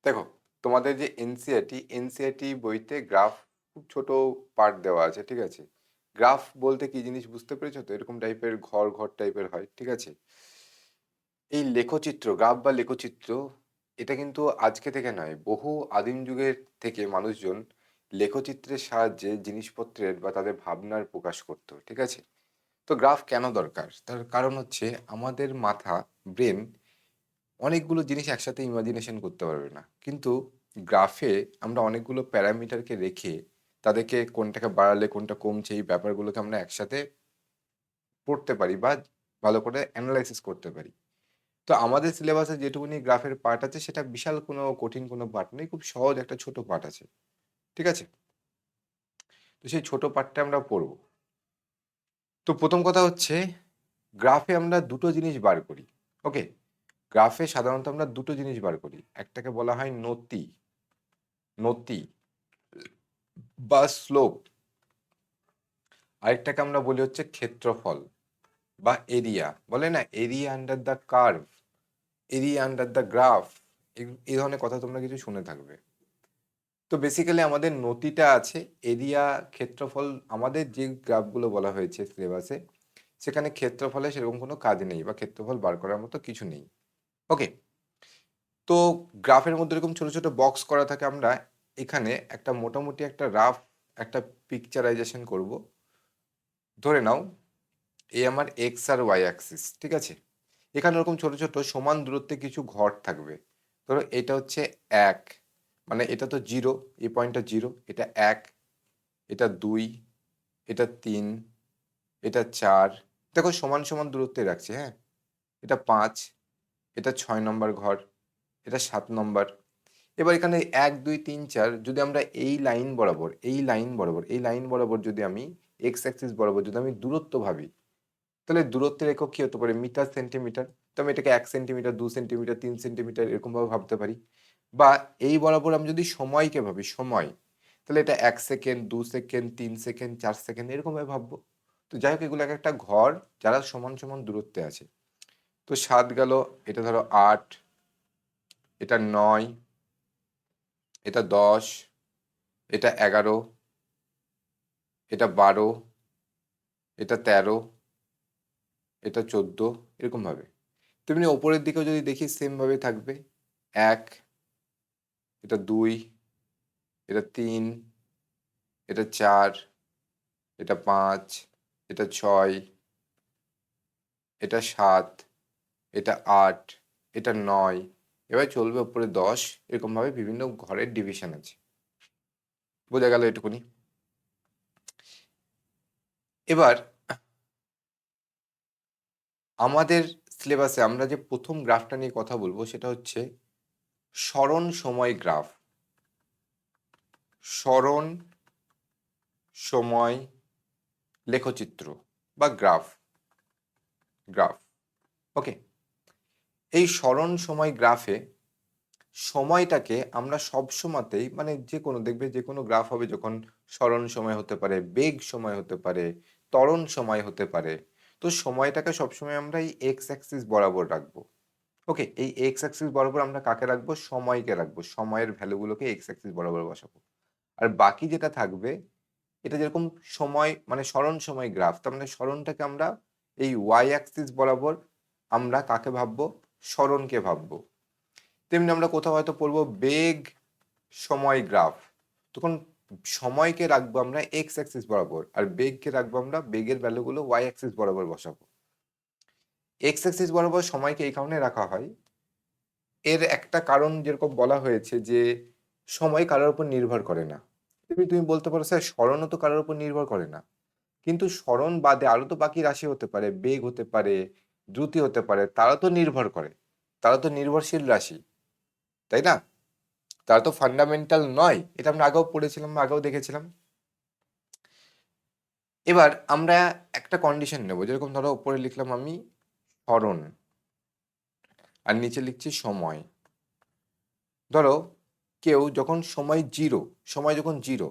দেখো, তোমাদের যে এনসিইআরটি বইতে গ্রাফ খুব ছোট পার্ট দেওয়া আছে, ঠিক আছে? গ্রাফ বলতে কি জিনিস বুঝতে পেরেছো তো? এরকম টাইপের ঘর ঘর টাইপের হয়, ঠিক আছে? এই লেখচিত্র, গ্রাফ বা লেখচিত্র, এটা কিন্তু আজকে থেকে নয়, বহু আদিম যুগের থেকে মানুষজন লেখচিত্রের সাহায্যে জিনিসপত্রের বা তাদের ভাবনার প্রকাশ করতো, ঠিক আছে? তো গ্রাফ কেন দরকার? তার কারণ হচ্ছে আমাদের মাথা, ব্রেন অনেকগুলো জিনিস একসাথে ইমাজিনেশন করতে পারবে না, কিন্তু গ্রাফে আমরা অনেকগুলো প্যারামিটারকে রেখে তাদেরকে কোনটাকে বাড়ালে কোনটা কমছে এই ব্যাপারগুলোকে আমরা একসাথে পড়তে পারি বা ভালো করে অ্যানালাইসিস করতে পারি। তো আমাদের সিলেবাসে যেটুকুনি গ্রাফের পার্ট আছে সেটা বিশাল কোনো কঠিন কোনো পার্ট নেই, খুব সহজ একটা ছোট পার্ট আছে, ঠিক আছে? তো সেই ছোট পার্টটা আমরা পড়ব। তো প্রথম কথা হচ্ছে, গ্রাফে আমরা দুটো জিনিস বার করি। ওকে, গ্রাফে সাধারণত আমরা দুটো জিনিস বার করি, একটাকে বলা হয় নতি নতি বা স্লোপ, আরেকটাকে আমরা বলি হচ্ছে ক্ষেত্রফল বা এরিয়া। বলে না, area under the curve, area under the graph, এই ধরনের কথা তোমরা কিছু শুনে থাকবে। তো বেসিক্যালি আমাদের নতিটা আছে, এরিয়া, ক্ষেত্রফল, আমাদের যে গ্রাফগুলো বলা হয়েছে সিলেবাসে সেখানে ক্ষেত্রফলে সেরকম কোনো কাজ নেই বা ক্ষেত্রফল বার করার মতো কিছু নেই। ওকে, তো গ্রাফের মধ্যে এরকম ছোট ছোট বক্স করা থাকে, আমরা এখানে একটা মোটামুটি একটা রাফ একটা পিকচারাইজেশন করব। ধরে নাও এই আমার এক্স আর ওয়াই অ্যাক্সিস, ঠিক আছে? এখানে ওরকম ছোট ছোট সমান দূরত্বে কিছু ঘর থাকবে। ধরো এটা হচ্ছে এক, মানে এটা তো জিরো, এই পয়েন্টটা জিরো, এটা এক, এটা দুই, এটা তিন, এটা চার, দেখো সমান সমান দূরত্বে রাখছি, হ্যাঁ? এটা পাঁচ, এটা 6 নম্বর ঘর, এটা 7 নম্বর। এবার এখানে 1 2 3 4 যদি আমরা এই লাইন বরাবর যদি আমি এক্স অ্যাক্সিস বরাবর যদি আমি দূরত্ব ভাবি, তাহলে দূরত্বের একক কি হতে পারে? Metre, centimetre. তো আমি এটাকে 1 সেন্টিমিটার, 2 সেন্টিমিটার, 3 সেন্টিমিটার এরকম ভাবে ভাবতে পারি। বা এই বরাবর আমি যদি সময়কে ভাবি, সময়, তাহলে এটা 1 সেকেন্ড, 2 সেকেন্ড, 3 সেকেন্ড, 4 সেকেন্ড এরকম ভাবে ভাববো। তো যাই হোক, এগুলো এক একটা ঘর যারা সমান সমান দূরত্বে আছে। তো 7 গেল, এটা ধরো 8, এটা 9, এটা 10, এটা 11, এটা 12, এটা 13, এটা 14, এরকম ভাবে। তেমনি ওপরের দিকেও যদি দেখি সেম ভাবে থাকবে, 1, এটা 2, এটা 3, এটা 4, এটা 5, এটা 6, এটা 7, এটা 8, এটা 9, এবার চলবে ওপরে 10, এরকম ভাবে বিভিন্ন ঘরের ডিভিশন আছে। বোঝা গেল এটুকুনি? এবার আমাদের সিলেবাসে আমরা যে প্রথম গ্রাফটা নিয়ে কথা বলবো সেটা হচ্ছে সরণ সময় গ্রাফ। সরণ সময় লেখচিত্র বা গ্রাফ। গ্রাফ, ওকে। এই সরণ সময় গ্রাফে সময়টাকে আমরা সব সময়তেই, মানে যে কোনো, দেখবে যে কোনো গ্রাফ হবে যখন সরণ সময় হতে পারে, বেগ সময় হতে পারে, ত্বরণ সময় হতে পারে, তো সময়টাকে সবসময় আমরা এই এক্স অ্যাক্সিস বরাবর রাখবো। ওকে, এই এক্স অ্যাক্সিস বরাবর আমরা কাকে রাখবো? সময়কে রাখবো, সময়ের ভ্যালুগুলোকে এক্স অ্যাক্সিস বরাবর বসাবো। আর বাকি যেটা থাকবে, এটা যেরকম সময় মানে সরণ সময় গ্রাফ, তার মানে সরণটাকে আমরা এই ওয়াই অ্যাক্সিস বরাবর আমরা কাকে ভাববো? সরণকে ভাববো। তেমনি আমরা কোথাও হয়তো পড়বো বেগ সময় গ্রাফ, তখন সময়কে রাখবো আমরা এক্স অ্যাক্সিস বরাবর আর বেগকে রাখবো আমরা, বেগের ভ্যালুগুলো ওয়াই অ্যাক্সিস বরাবর বসাবো। এক্স অ্যাক্সিস বরাবর সময়কে এই কারণে রাখা হয়, এর একটা কারণ যেরকম বলা হয়েছে যে সময় কারোর উপর নির্ভর করে না। তুমি বলতে পারো স্যার সরণও তো কারোর উপর নির্ভর করে না, কিন্তু সরণ বাদে আরো তো বাকি রাশি হতে পারে, বেগ হতে পারে, দ্রুতি হতে পারে, তারা তো নির্ভর করে, তারা তো নির্ভরশীল রাশি, তাই না? তারা তো ফান্ডামেন্টাল নয়, এটা আমরা আগেও পড়েছিলাম, আগেও দেখেছিলাম। এবার আমরা একটা কন্ডিশন নেব, যেরকম ধরো উপরে লিখলাম আমি সরণ আর নিচে লিখছি সময়। ধরো কেউ যখন সময় যখন জিরো,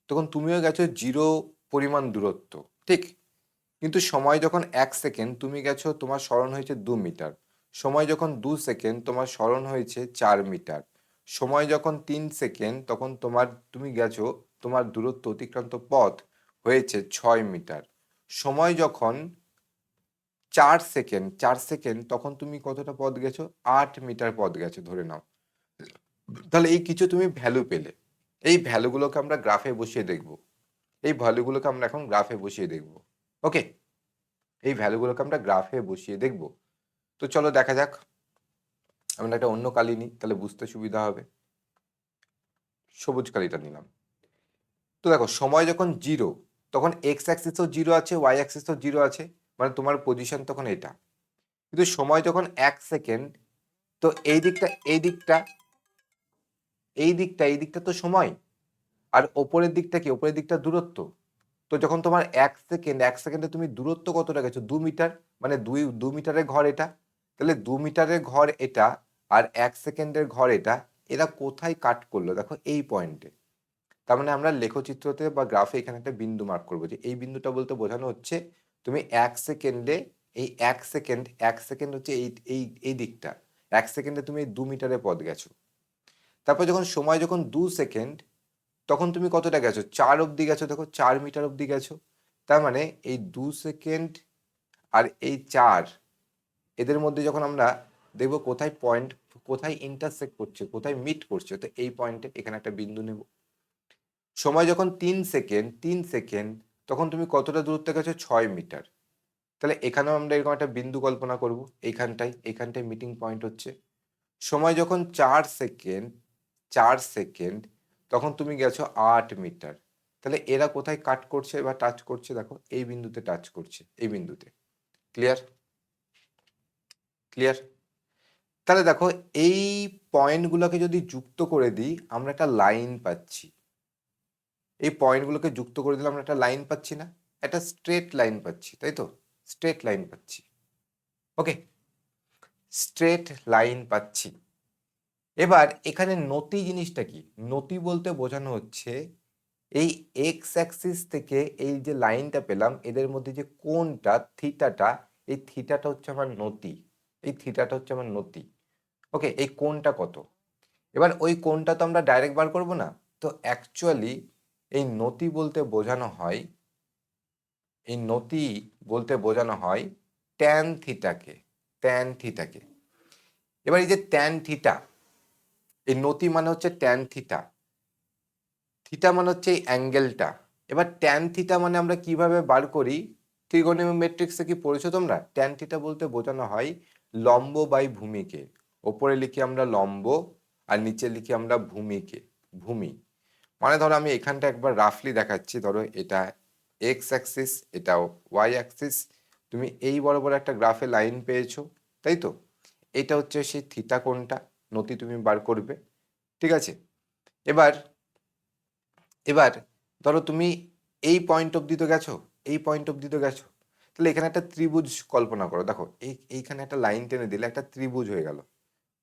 তখন তুমিও গেছো জিরো পরিমাণ দূরত্ব, ঠিক? কিন্তু সময় যখন 1 সেকেন্ড, তুমি গেছো, তোমার সরণ হয়েছে 2 মিটার। সময় যখন 2 সেকেন্ড, তোমার সরণ হয়েছে 4 মিটার। সময় যখন 3 সেকেন্ড তখন তুমি গেছো, তোমার দূরত্ব অতিক্রান্ত পথ হয়েছে 6 মিটার। সময় যখন 4 সেকেন্ড তখন তুমি কতটা পথ গেছো? 8 মিটার পথ গেছো ধরে নাও। তাহলে এই কিছু তুমি ভ্যালু পেলে। এই ভ্যালুগুলোকে আমরা গ্রাফে বসিয়ে দেখব। এই ভ্যালুগুলোকে আমরা এখন গ্রাফে বসিয়ে দেখব। ওকে, এই ভ্যালুগুলোকে আমরা গ্রাফে বসিয়ে দেখব। তো চলো দেখা যাক। আমরা একটা অন্য কালি নিই, তাহলে বুঝতে সুবিধা হবে। সবুজ কালিটা নিলাম। তো দেখো, সময় যখন 0 তখন এক্স অ্যাক্সিসও 0 আছে, ওয়াই অ্যাক্সিসও 0 আছে, মানে তোমার পজিশন তখন এটা। কিন্তু সময় যখন 1 সেকেন্ড, তো এই দিকটা এই দিকটা তো সময়, আর ওপরের দিকটা কি? ওপরের দিকটা দূরত্ব। তো যখন তোমার 1 সেকেন্ডে তুমি দূরত্ব কতটা গেছো? 2 মিটার, মানে 2 মিটারের ঘর এটা। তাহলে 2 মিটারের ঘর এটা আর 1 সেকেন্ডের ঘর এটা, এরা কোথায় কাট করলো? দেখো এই পয়েন্টে। তার মানে আমরা লেখচিত্রতে বা গ্রাফে এখানে একটা বিন্দু মার্ক করবো, যে এই বিন্দুটা বলতে বোঝানো হচ্ছে তুমি 1 সেকেন্ডে, এই 1 সেকেন্ড হচ্ছে এই দিকটা, 1 সেকেন্ডে তুমি 2 মিটারের পথ গেছো। তারপর সময় যখন 2 সেকেন্ড, তখন তুমি কতটা গেছো? 4 অব্দি গেছো। দেখো 4 মিটার অব্দি গেছো। তার মানে এই 2 সেকেন্ড আর এই 4, এদের মধ্যে যখন আমরা দেখবো কোথায় পয়েন্ট, কোথায় ইন্টারসেক্ট করছে, কোথায় মিট করছে, তো এই পয়েন্টে এখানে একটা বিন্দু নেব। সময় যখন 3 সেকেন্ড তখন তুমি কতটা দূরত্বে গেছো? 6 মিটার। তাহলে এখানেও আমরা এরকম একটা বিন্দু কল্পনা করব, এইখানটায় মিটিং পয়েন্ট হচ্ছে। সময় যখন 4 সেকেন্ড তখন তুমি গেছো 8 মিটার। তাহলে এরা কোথায় কাট করছে বা টাচ করছে? দেখো এই বিন্দুতে টাচ করছে, এই বিন্দুতে। ক্লিয়ার? ক্লিয়ার? তাহলে দেখো, এই পয়েন্টগুলোকে যদি যুক্ত করে দিই আমরা একটা লাইন পাচ্ছি। এই পয়েন্টগুলোকে যুক্ত করে দিলে আমরা একটা লাইন পাচ্ছি না? একটা স্ট্রেট লাইন পাচ্ছি, তাই তো? স্ট্রেট লাইন পাচ্ছি। ওকে, স্ট্রেট লাইন পাচ্ছি। এবার এখানে নতি জিনিসটা কি? নতি বলতে বোঝানো হচ্ছে এই এক্স অ্যাক্সিস থেকে এই যে লাইনটা পেলাম, এদের মধ্যে যে কোণটা থিটাটা, এই থিটাটা হচ্ছে আমার নতি। এই থিটাটা হচ্ছে আমার নতি। ওকে, এই কোণটা কত? এবার ওই কোণটা তো আমরা ডাইরেক্ট বার করব না। তো অ্যাকচুয়ালি এই নতি বলতে বোঝানো হয়, এই নতি বলতে বোঝানো হয় ট্যান থিটাকে। ট্যান থিটাকে। এবার এই যে ট্যান থিটা, এই নতি মানে হচ্ছে ট্যান থিটা। থিটা মানে হচ্ছে এই অ্যাঙ্গেলটা। এবার ট্যান থিটা মানে আমরা কিভাবে বার করি? ট্রিগোনোমেট্রিক্সে কি পড়েছো তোমরা? ট্যান থিটা বলতে বোঝানো হয় লম্ব বাই ভূমিকে। ওপরে লিখি আমরা লম্ব আর নিচে লিখি আমরা ভূমিকে। ভূমি মানে ধরো আমি এখানটা একবার রাফলি দেখাচ্ছি। ধরো এটা এক্স অ্যাক্সিস, এটা ওয়াই অ্যাক্সিস। তুমি এই বরাবর একটা গ্রাফে লাইন পেয়েছো, তাই তো? এটা হচ্ছে সেই থিটা কোণটা, নতি তুমি বার করবে। ঠিক আছে? এবার এবার ধরো তুমি এই পয়েন্ট অবধি তো গেছো, এই পয়েন্ট অবধি তো গেছো। তাহলে এখানে একটা ত্রিভুজ কল্পনা করো। দেখো এইখানে একটা লাইন টেনে দিলে একটা ত্রিভুজ হয়ে গেল।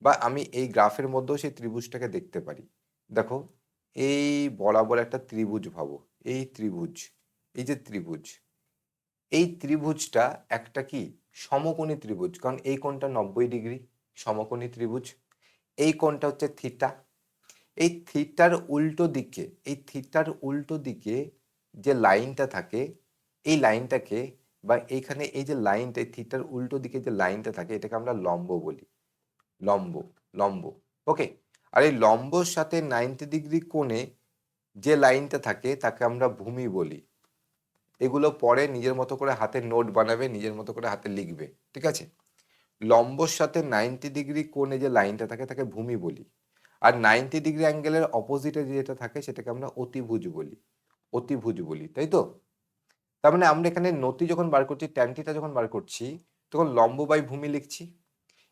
বা আমি এই গ্রাফের মধ্যেও সেই ত্রিভুজটাকে দেখতে পারি। দেখো এই বরাবর একটা ত্রিভুজ ভাবো। এই ত্রিভুজ, এই যে ত্রিভুজ, এই ত্রিভুজটা একটা কি? সমকোণী ত্রিভুজ, কারণ এই কোণটা 90 ডিগ্রি। সমকোণী ত্রিভুজ। এই কোণটা হচ্ছে থিটা। এই থিটার উল্টো দিকে যে লাইনটা থাকে, এই লাইনটাকে, বা এইখানে এই যে লাইনটা, থিটার উল্টো দিকে যে লাইনটা থাকে, এটাকে আমরা লম্ব বলি। লম্ব, লম্ব। ওকে, আর এই লম্বর সাথে 90 ডিগ্রি কোণে যে লাইনটা থাকে তাকে আমরা ভূমি বলি। এগুলো পরে নিজের মতো করে হাতে নোট বানাবে, নিজের মতো করে হাতে লিখবে। ঠিক আছে? লম্বর সাথে 90 ডিগ্রি কোণে যে লাইনটা থাকে তাকে ভূমি বলি। আর 90 ডিগ্রি অ্যাঙ্গেলের অপোজিটে যেটা থাকে সেটাকে আমরা অতিভুজ বলি। অতিভুজ বলি, তাই তো? তার মানে আমরা এখানে নতি যখন বার করছি, ট্যান থিটা যখন বার করছি, তখন লম্ব বাই ভূমি লিখছি।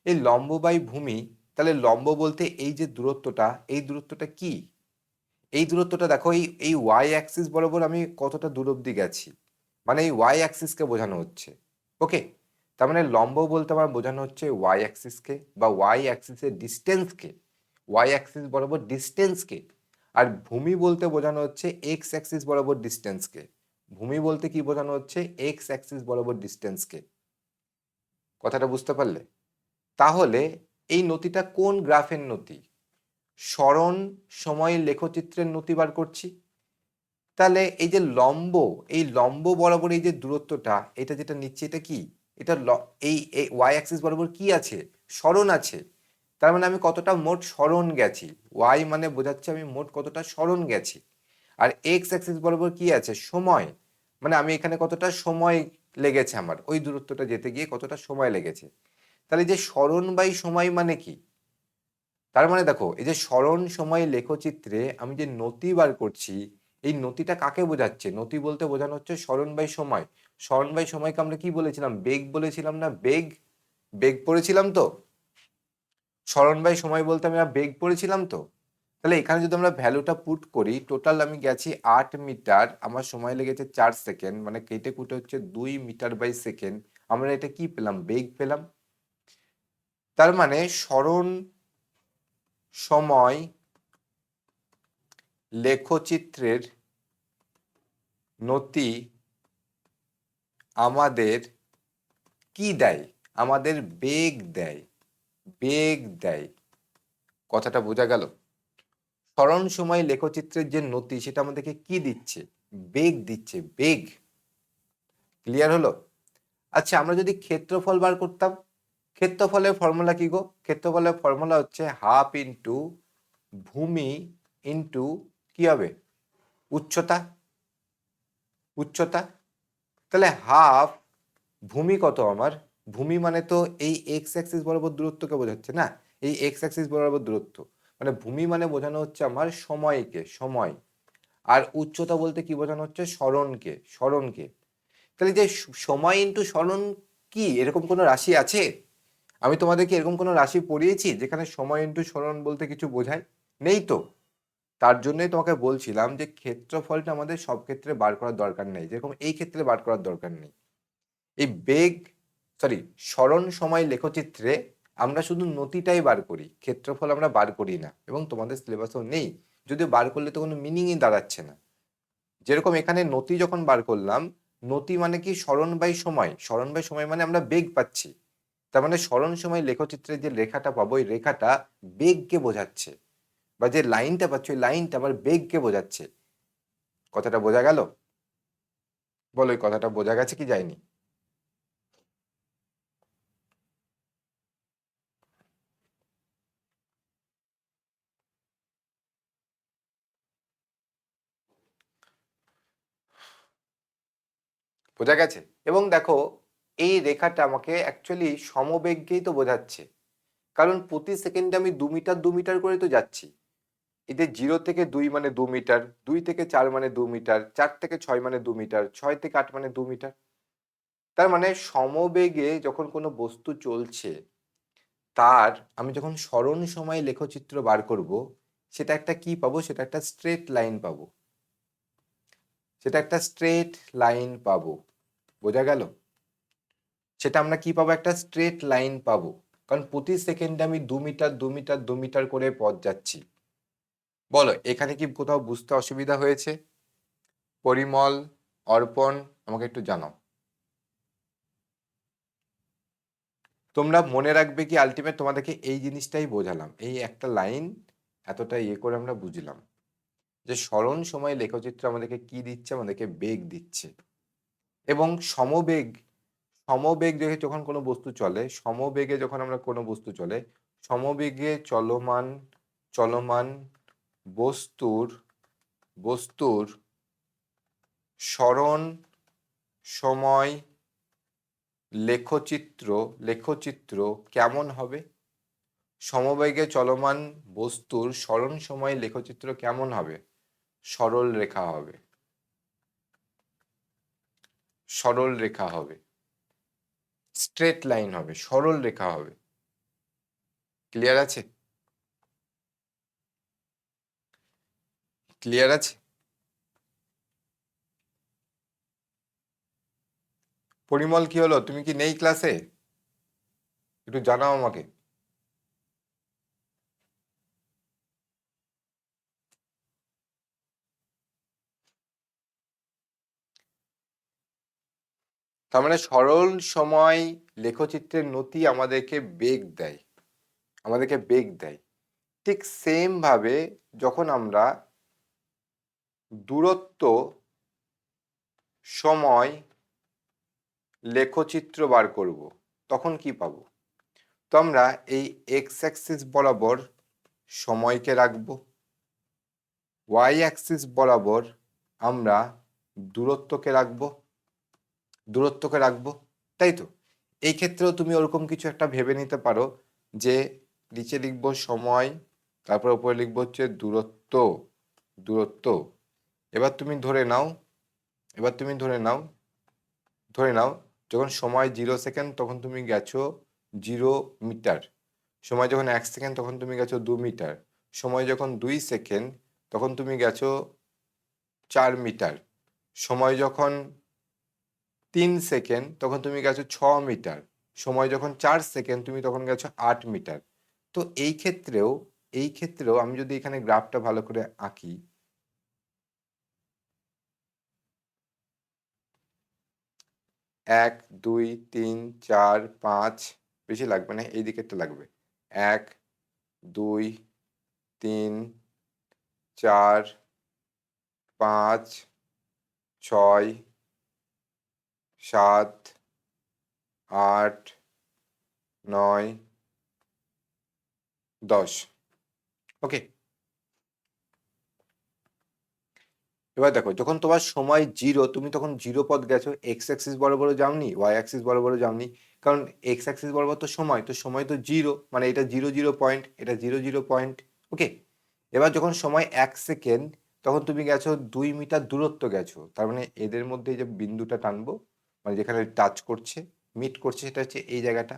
এই লম্ব বাই ভূমি, তাহলে লম্ব বলতে এই যে দূরত্বটা, এই দূরত্বটা কি? এই দূরত্বটা দেখো, এই ওয়াই অ্যাক্সিস বরাবর আমি কতটা দূর অব্দি গেছি, মানে এই ওয়াই অ্যাক্সিসকে বোঝানো হচ্ছে। ওকে, তার মানে লম্ব বলতে আমার বোঝানো হচ্ছে ওয়াই অ্যাক্সিসকে, বা ওয়াই অ্যাক্সিসের ডিস্টেন্সকে, ওয়াই অ্যাক্সিস বরাবর ডিস্টেন্সকে। আর ভূমি বলতে বোঝানো হচ্ছে এক্স অ্যাক্সিস বরাবর ডিস্টেন্সকে। ভূমি বলতে কি বোঝানো হচ্ছে? এক্স অ্যাক্সিস বরাবর ডিস্টেন্সকে। কথাটা বুঝতে পারলে? তাহলে এই নতিটা কোন গ্রাফের নতি? সরণ সময় লেখচিত্রের নতি বার করছি। তাহলে এই যে লম্ব, এই লম্ব বরাবর এই যে দূরত্বটা, এটা যেটা নিচ্ছে এটা কি? এটা এই ওয়াই অ্যাক্সিস বরাবর কি আছে? সরণ আছে। তার মানে আমি কতটা মোট সরণ গেছি, ওয়াই মানে বোঝাচ্ছে আমি মোট কতটা সরণ গেছি। আর এক্স অ্যাক্সিস বরাবর কি আছে? সময়, মানে আমি এখানে কতটা সময় লেগেছে আমার ওই দূরত্বটা যেতে গিয়ে কতটা সময় লেগেছে। তাহলে যে সরণ বাই সময় মানে কি? তার মানে দেখো এই যে সরণ সময় লেখচিত্রে আমি যে নতি বার করছি, এই নতিটা কাকে বোঝাচ্ছে? নতি বলতে বোঝানো হচ্ছে সরণ বাই সময়। সরণ বাই সময়কে আমরা কি বলেছিলাম? বেগ বলেছিলাম না? বেগ, বেগ পড়েছিলাম তো। সরণ বাই সময় বলতে আমরা বেগ পড়েছিলাম তো। তাহলে এখানে যদি আমরা ভ্যালুটা পুট করি, টোটাল আমি গেছি 8 মিটার, আমার সময় লেগেছে 4 সেকেন্ড, মানে কেটে কুটে হচ্ছে 2 মিটার বাই সেকেন্ড। আমরা এটা কি পেলাম? বেগ পেলাম। তার মানে সরণ সময় লেখচিত্রের নতি আমাদের কি দেয়? আমাদের বেগ দেয়, বেগ দেয়। কথাটা বোঝা গেল? সরণ সময় লেখচিত্রের যে নতি সেটা আমাদেরকে কি দিচ্ছে? বেগ দিচ্ছে, বেগ। ক্লিয়ার হলো? আচ্ছা, আমরা যদি ক্ষেত্রফল বার করতাম, ক্ষেত্রফলের ফর্মুলা কি গো? ক্ষেত্রফলের ফর্মুলা হচ্ছে হাফ ইন্টু ভূমি ইন্টু কি হবে? উচ্চতা, উচ্চতা। তাহলে হাফ ভূমি কত আমার? ভূমি মানে তো এই এক্স অ্যাক্সিস বরাবর দূরত্বকে বোঝাচ্ছে না? এই এক্স অ্যাক্সিস বরাবর দূরত্ব, মানে ভূমি মানে বোঝানো হচ্ছে আমার সময়কে, সময়। আর উচ্চতা বলতে কি বোঝানো হচ্ছে? সরণকে, সরণকে। তাহলে যে সময় ইন্টু সরণ কি এরকম কোনো রাশি আছে? আমি তোমাদেরকে এরকম কোনো রাশি পড়িয়েছি যেখানে সময় ইন্টু সরণ বলতে কিছু বোঝায়? নেই তো। তার জন্যই তোমাকে বলছিলাম যে ক্ষেত্রফলটা আমাদের সব ক্ষেত্রে বার করার দরকার নেই, যেরকম এই ক্ষেত্রে বার করার দরকার নেই। এই বেগ, সরি, সরণ সময় লেখচিত্রে আমরা শুধু নতিটাই বার করি, ক্ষেত্রফল আমরা বার করি না, এবং তোমাদের সিলেবাসও নেই। যদি বার করলে তো কোনো মিনিংই দাঁড়াচ্ছে না। যেরকম এখানে নতি যখন বার করলাম, নতি মানে কি? সরণ বাই সময়। সরণ বাই সময় মানে আমরা বেগ পাচ্ছি। তার মানে সরণ সময় লেখচিত্রে যে রেখাটা পাবো, ওই রেখাটা বেগকে বোঝাচ্ছে, বা যে লাইনটা পাচ্ছি ওই লাইনটা আমার বেগকে বোঝাচ্ছে। কথাটা বোঝা গেল? বলো, এই কথাটা বোঝা গেছে কি যায়নি? বোঝা গেছে? এবং দেখো এই রেখাটা আমাকে অ্যাকচুয়ালি সমবেগকেই তো বোঝাচ্ছে, কারণ প্রতি সেকেন্ডে আমি 2 মিটার 2 মিটার করে তো যাচ্ছি। এতে 0 থেকে 2 মানে 2 মিটার, 2 থেকে 4 মানে 2 মিটার, 4 থেকে 6 মানে 2 মিটার, 6 থেকে 8 মানে 2 মিটার। তার মানে সমবেগে যখন কোনো বস্তু চলছে, তার আমি যখন সরণ সময় লেখচিত্র বার করব, সেটা একটা কি পাবো? সেটা একটা স্ট্রেট লাইন পাবো, সেটা একটা স্ট্রেট লাইন পাবো। বোঝা গেল? সেটা আমরা কি পাবো? একটা স্ট্রেট লাইন পাবো, কারণ প্রতি সেকেন্ডে আমি 2 মিটার 2 মিটার 2 মিটার করে পথ যাচ্ছি। বলো, এখানে কি কোথাও বুঝতে অসুবিধা হয়েছে? পরিমল, অর্পণ, আমাকে একটু জানাও। তোমরা মনে রাখবে কি, আলটিমেট তোমাদেরকে এই জিনিসটাই বোঝালাম, এই একটা লাইন এতটা ইয়ে করে আমরা বুঝলাম যে সরণ সময় লেখচিত্র আমাদেরকে কি দিচ্ছে? আমাদেরকে বেগ দিচ্ছে। এবং সমবেগ, সমবেগ দেখে যখন কোনো বস্তু চলে, সমবেগে যখন আমরা কোনো বস্তু চলে, সমবেগে চলমান, চলমান বস্তুর, বস্তুর সরণ সময় লেখচিত্র, লেখচিত্র কেমন হবে? সমবেগে চলমান বস্তুর সরণ সময় লেখচিত্র কেমন হবে? সরল রেখা হবে, সরল রেখা হবে, স্ট্রেট লাইন হবে, সরল রেখা হবে। ক্লিয়ার আছে? ক্লিয়ার আছে? পরিমল, কি হলো? তুমি কি নেই ক্লাসে? একটু জানাও আমাকে। তার মানে সরল সময় লেখচিত্রের নতি আমাদেরকে বেগ দেয়, আমাদেরকে বেগ দেয়। ঠিক সেম ভাবে যখন আমরা দূরত্ব, সময়, লেখচিত্র বার করব তখন কি পাবো? তো আমরা এই এক্স অ্যাক্সিস বরাবর সময়কে রাখবো, ওয়াই অ্যাক্সিস বরাবর আমরা দূরত্বকে রাখবো, তাই তো? এই ক্ষেত্রেও তুমি ওরকম কিছু একটা ভেবে নিতে পারো যে নিচে লিখবো সময়, তারপর উপরে লিখবো হচ্ছে দূরত্ব। এবার তুমি ধরে নাও যখন সময় 0 সেকেন্ড তখন তুমি গেছো 0 মিটার, সময় যখন 1 সেকেন্ড তখন তুমি গেছো 2 মিটার, সময় যখন 2 সেকেন্ড তখন তুমি গেছো 4 মিটার, সময় যখন 3 সেকেন্ড তখন তুমি গেছো 6 মিটার, সময় যখন 4 সেকেন্ড তুমি তখন গেছো 8 মিটার। তো এই ক্ষেত্রেও আমি যদি এখানে গ্রাফটা ভালো করে আঁকি, 1 2 3 4 5, বেশি লাগবে না, এই দিকেরটা লাগবে। 1 2 3 4 5 6 7 8 9 10। ওকে, এবার দেখো যখন তোমার সময় 0 তুমি তখন 0 পথ গেছো, এক্স অ্যাক্সিস বরাবর যাওনি, ওয়াই অ্যাক্সিস বরাবর যাওনি, কারণ এক্স অ্যাক্সিস বরাবর তো সময়, তো সময় তো 0, মানে এটা 0 0 পয়েন্ট, এটা 0 0 পয়েন্ট। ওকে, এবার যখন সময় 1 সেকেন্ড তখন তুমি গেছো 2 মিটার দূরত্ব গেছো, তার মানে এদের মধ্যে যে বিন্দুটা টানবো, মানে যেখানে টাচ করছে, মিট করছে, সেটা হচ্ছে এই জায়গাটা।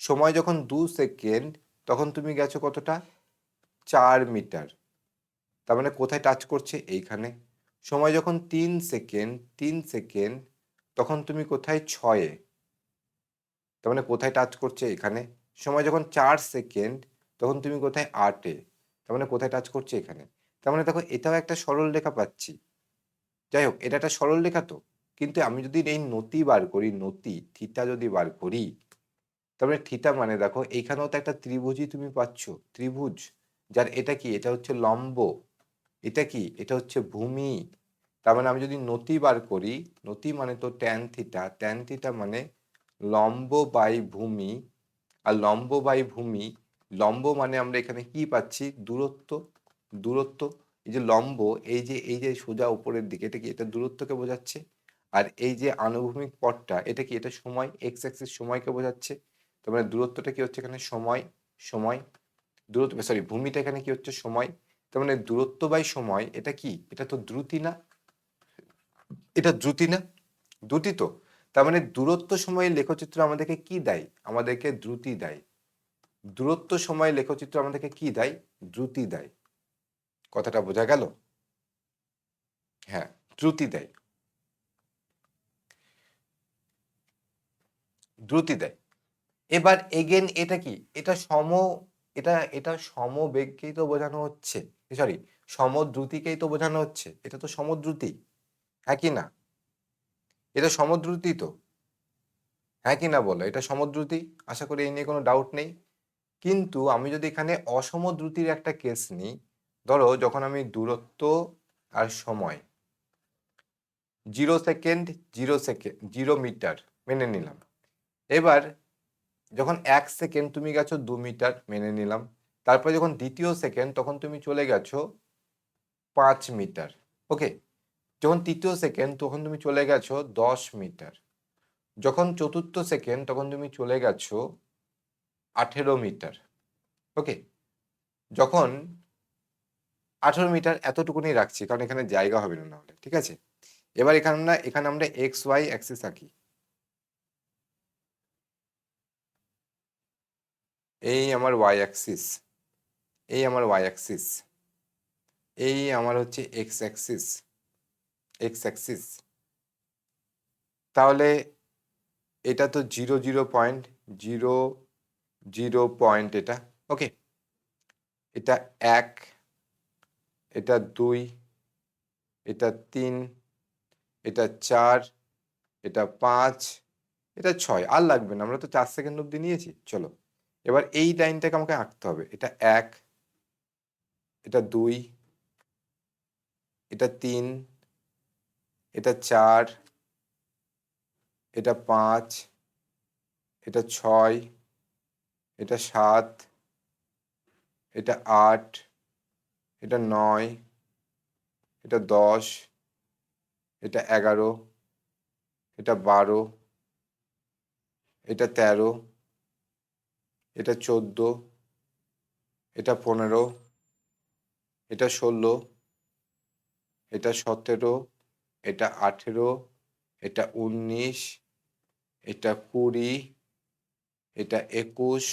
সময় যখন 2 সেকেন্ড তখন তুমি গেছো কতটা? 4 মিটার, তার মানে কোথায় টাচ করছে? এইখানে। সময় যখন 3 সেকেন্ড তখন তুমি কোথায়? 6-এ, তার মানে কোথায় টাচ করছে? এখানে। সময় যখন 4 সেকেন্ড তখন তুমি কোথায়? 8-এ, তার মানে কোথায় টাচ করছে? এখানে। তার মানে দেখো এটাও একটা সরল রেখা পাচ্ছি। যাই হোক, এটা একটা সরল রেখা তো, কিন্তু আমি যদি এই নতি বার করি, নতি থিটা যদি বার করি, তারপরে থিটা মানে দেখো এইখানেও তো একটা ত্রিভুজই তুমি পাচ্ছ, ত্রিভুজ, যার এটা কি? এটা হচ্ছে লম্ব, এটা কি? এটা হচ্ছে ভূমি। তার মানে আমি যদি নতি বার করি, নতি মানে তো ট্যান থিটা মানে লম্ব বাই ভূমি, আর লম্ব বাই ভূমি, লম্ব মানে আমরা এখানে কি পাচ্ছি? দূরত্ব। এই যে লম্ব, এই যে সোজা উপরের দিকে, এটা কি? এটা দূরত্বকে বোঝাচ্ছে। আর এই যে আনুভূমিক পথটা, এটা কি? এটা সময়, এক্স অ্যাক্সিস সময়কে বোঝাচ্ছে। তার মানে দূরত্বটা কি হচ্ছে এখানে? সময় দূরত্ব, সরি, ভূমিটা এখানে কি হচ্ছে? সময়। তার মানে দূরত্ব বাই সময়, এটা কি? এটা তো দ্রুতি না? এটা দ্রুতি তো। তার মানে দূরত্ব সময়ের লেখচিত্র আমাদেরকে কি দেয়? আমাদেরকে দ্রুতি দেয়। দূরত্ব সময়ের লেখচিত্র আমাদেরকে কি দেয়? দ্রুতি দেয়। কথাটা বোঝা গেল? হ্যাঁ, দ্রুতি দেয়, দ্রুতি দেয়। এবার এগেন এটা কি? এটা সমবেগকেই তো বোঝানো হচ্ছে, সরি, সমদ্রুতিকেই তো বোঝানো হচ্ছে। এটা তো সমদ্রুতি, হ্যাঁ কি না? এটা সমদ্রুতি তো, হ্যাঁ কি না বলো? এটা সমদ্রুতি, আশা করি এই নিয়ে কোনো ডাউট নেই। কিন্তু আমি যদি এখানে অসমদ্রুতির একটা কেস নিই, ধরো যখন আমি দূরত্ব আর সময় 0 সেকেন্ড 0 মিটার মেনে নিলাম, এবার যখন 1 সেকেন্ড তুমি গেছো 2 মিটার মেনে নিলাম, তারপর যখন দ্বিতীয় সেকেন্ড তখন তুমি চলে গেছো 5 মিটার। ওকে, যখন তৃতীয় সেকেন্ড তখন তুমি চলে গেছো 10 মিটার, যখন চতুর্থ সেকেন্ড তখন তুমি চলে গেছো 18 মিটার। ওকে, যখন 18 মিটার এতটুকুনি রাখছি, কারণ এখানে জায়গা হবে না নাহলে, ঠিক আছে? এবার এখানে আমরা এক্স ওয়াই অ্যাক্সিস আঁকি। এই আমার ওয়াই অ্যাক্সিস, এই আমার ওয়াই অ্যাক্সিস, এই আমার হচ্ছে এক্স অ্যাক্সিস। তাহলে এটা তো 0 0 পয়েন্ট, 0 0 পয়েন্ট এটা। ওকে, এটা 1, এটা 2, এটা 3, এটা 4, এটা 5, এটা 6, আর লাগবে না, আমরা তো 4 সেকেন্ড অব্দি নিয়েছি। চলো এবার এই লাইনটাকে আমাকে আঁকতে হবে। এটা 1, এটা 2, এটা 3, এটা 4, এটা 5, এটা 6, এটা 7, এটা 8, এটা 9, এটা 10, এটা 11, এটা 12, এটা 13, এটা 14, এটা 15, এটা 16, এটা 17, এটা 18, এটা 19, এটা 20, এটা 21,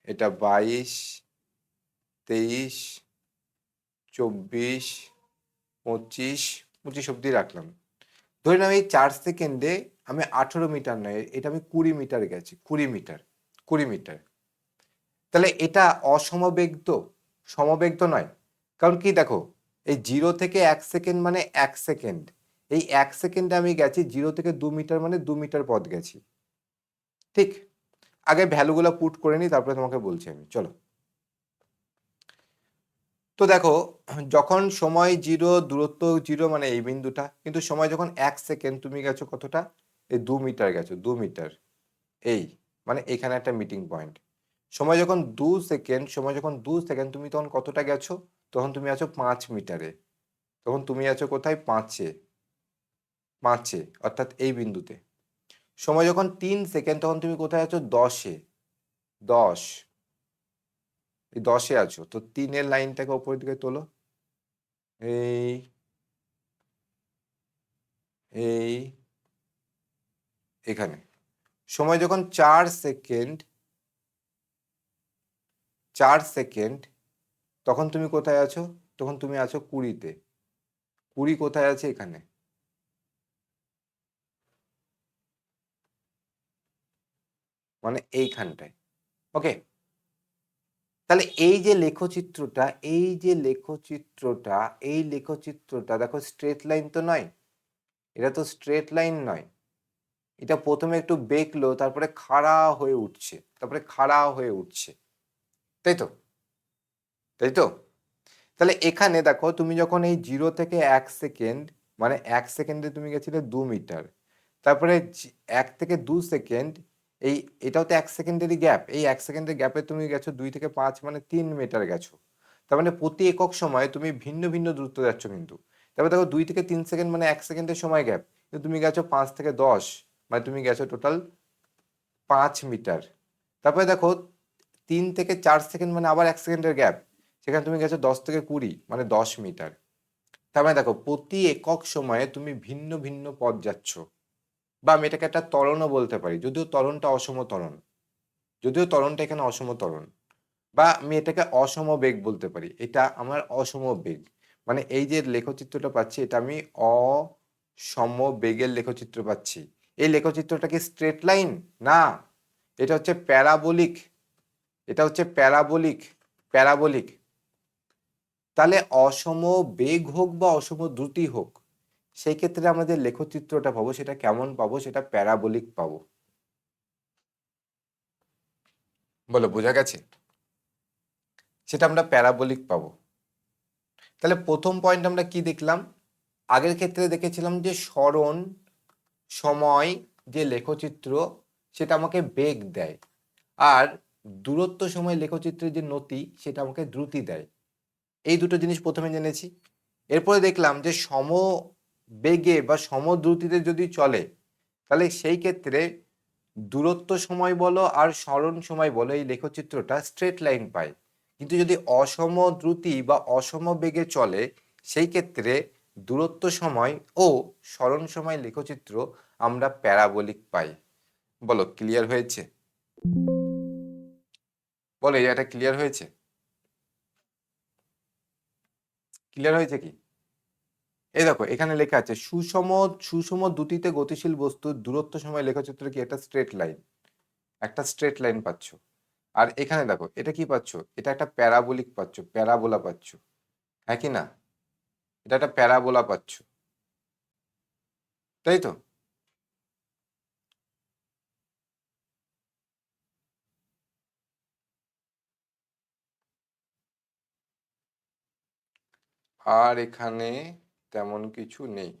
এটা 22, 23, 24, 25, 25 অব্দি রাখলাম। ধরে নাও এই 4 সেকেন্ডে আমি 18 মিটার নয়, এটা আমি 20 মিটার গেছি, 20 মিটার, 20 মিটার। তাহলে এটা অসমবেগ তো, সমবেগ তো নয়। কারণ কি দেখো, এই 0 থেকে 1 সেকেন্ড মানে 1 সেকেন্ড, এই 1 সেকেন্ডে আমি গেছি 0 থেকে 2 মিটার মানে 2 মিটার পথ গেছি। ঠিক, আগে ভ্যালুগুলো পুট করে নিই, তারপরে তোমাকে বলছি আমি। চলো, তো দেখো, যখন সময় 0, দূরত্ব 0 মানে এই বিন্দুটা, কিন্তু সময় যখন 1 সেকেন্ড, তুমি গেছো কতটা, এই 2 মিটার গেছো, 2 মিটার, এই মানে এখানে একটা মিটিং পয়েন্ট। সময় যখন 2 সেকেন্ড, সময় যখন 2 সেকেন্ড, তুমি তখন কতটা গেছো, তখন তুমি আছো 5 মিটারে, তখন তুমি আছো কোথায়, 5-এ, 5-এ, অর্থাৎ এই বিন্দুতে। সময় যখন 3 সেকেন্ড, তখন তুমি কোথায় আছো, 10-এ, 10, এই 10-এ আছো। তো 3-এর লাইনটাকে উপরের দিকে তোলো, এই এই এখানে। সময় যখন 4 সেকেন্ড, 4 সেকেন্ড, তখন তুমি কোথায় আছো, তখন তুমি আছো 20-তে। 20 কোথায় আছে, এখানে। মানে এইখানটায়। ওকে, তাহলে এই যে লেখচিত্রটা, এই যে লেখচিত্রটা, এই লেখচিত্রটা দেখো, স্ট্রেট লাইন তো নয়, এটা তো স্ট্রেট লাইন নয়। এটা প্রথমে একটু বেঁকলো, তারপরে খাড়া হয়ে উঠছে, তারপরে খাড়া হয়ে উঠছে, তাই তো, তাই তো। তাহলে এখানে দেখো, তুমি যখন এই 0 থেকে 1 সেকেন্ড, মানে 1 সেকেন্ডে তুমি গেছিলে 2 মিটার, তারপরে 1 থেকে 2 সেকেন্ড, এই এটাও তো 1 সেকেন্ডেরই গ্যাপ, এই 1 সেকেন্ডের গ্যাপে তুমি গেছো 2 থেকে 5 মানে 3 মিটার গেছো। তার মানে প্রতি একক সময়ে তুমি ভিন্ন ভিন্ন দূরত্ব যাচ্ছ কিন্তু। তারপরে দেখো 2 থেকে 3 সেকেন্ড মানে 1 সেকেন্ডের সময় গ্যাপ, কিন্তু তুমি গেছো 5 থেকে 10, মানে তুমি গেছো টোটাল 5 মিটার। তারপরে দেখো 3 থেকে 4 সেকেন্ড মানে আবার 1 সেকেন্ডের গ্যাপ, সেখানে তুমি গেছো 10 থেকে 20 মানে 10 মিটার। তার মানে দেখো, প্রতি একক সময়ে তুমি ভিন্ন ভিন্ন পথ যাচ্ছ। বা আমি এটাকে একটা ত্বরণও বলতে পারি, যদিও ত্বরণটা অসম ত্বরণ, যদিও ত্বরণটা এখানে অসম ত্বরণ। বা আমি এটাকে অসম বেগ বলতে পারি, এটা আমার অসম বেগ। মানে এই যে লেখচিত্রটা পাচ্ছি, এটা আমি অসম বেগের লেখচিত্র পাচ্ছি। এই লেখচিত্রটা কি স্ট্রেট লাইন? না, এটা হচ্ছে প্যারাবোলিক, এটা হচ্ছে প্যারাবোলিক, প্যারাবোলিক। তাহলে অসম বেগ হোক বা অসম দ্রুতি হোক, সেই ক্ষেত্রে আমরা যে লেখচিত্রটা পাবো, সেটা কেমন পাবো, সেটা প্যারাবোলিক পাবো। বলো, বোঝা গেছে? সেটা আমরা প্যারাবোলিক পাবো। তাহলে প্রথম পয়েন্ট আমরা কি দেখলাম, আগের ক্ষেত্রে দেখেছিলাম যে সরণ সময় যে লেখচিত্র, সেটা আমাকে বেগ দেয়, আর দূরত্ব সময় লেখচিত্রের যে নতি, সেটা আমাকে দ্রুতি দেয়। এই দুটো জিনিস প্রথমে জেনেছি। এরপরে দেখলাম যে সম বেগে বা সমদ্রুতিতে যদি চলে, তাহলে সেই ক্ষেত্রে দূরত্ব সময় বলো আর সরণ সময় বলো, এই লেখচিত্রটা স্ট্রেট লাইন পায়। কিন্তু যদি অসম দ্রুতি বা অসম বেগে চলে, সেই ক্ষেত্রে দূরত্ব সময় ও সরণ সময় লেখচিত্র আমরা প্যারাবোলিক পাই। বলো, ক্লিয়ার হয়েছে? বলো, এটা ক্লিয়ার হয়েছে? ক্লিয়ার হয়েছে কি? এই দেখো, এখানে লেখা আছে সুষম, সুষম দ্রুতিতে গতিশীল বস্তুর দূরত্ব সময় লেখচিত্র কি, একটা স্ট্রেট লাইন, একটা স্ট্রেট লাইন পাচ্ছ। আর এখানে দেখো, এটা কি পাচ্ছ, এটা একটা প্যারাবোলিক পাচ্ছ, প্যারাবোলা পাচ্ছ, হ্যাঁ কি না? এটা একটা প্যারাবোলা পাচ্ছ, তাই তো। আর এখানে তেমন কিছু নেই।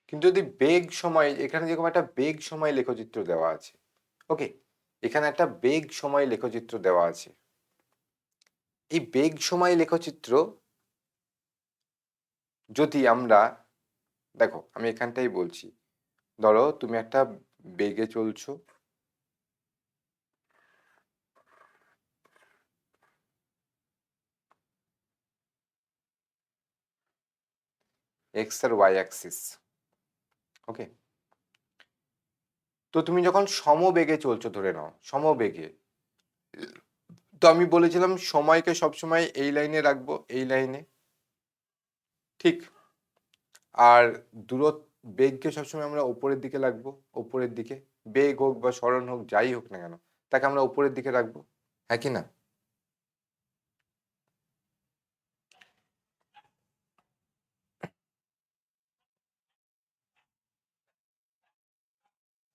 কিন্তু যদি বেগ সময়, এখানে যেরকম একটা বেগ সময় লেখচিত্র দেওয়া আছে, ওকে, এখানে একটা বেগ সময় লেখচিত্র দেওয়া আছে। এই বেগ সময় লেখচিত্র যদি আমরা, দেখো আমি এখানটাই বলছি, ধরো তুমি একটা বেগে চলছো, এক্স আর ওয়াই অ্যাক্সিস, ওকে। তো তুমি যখন সমবেগে চলছো, ধরে নাও সমবেগে, তো আমি বলেছিলাম সময়কে সবসময় এই লাইনে রাখবো, এই লাইনে, ঠিক। আর বেগকে সবসময় আমরা উপরের দিকে রাখবো, উপরের দিকে। বেগ হোক বা সরণ হোক, যাই হোক না কেন, তাকে আমরা উপরের দিকে রাখবো, হ্যাঁ কি না?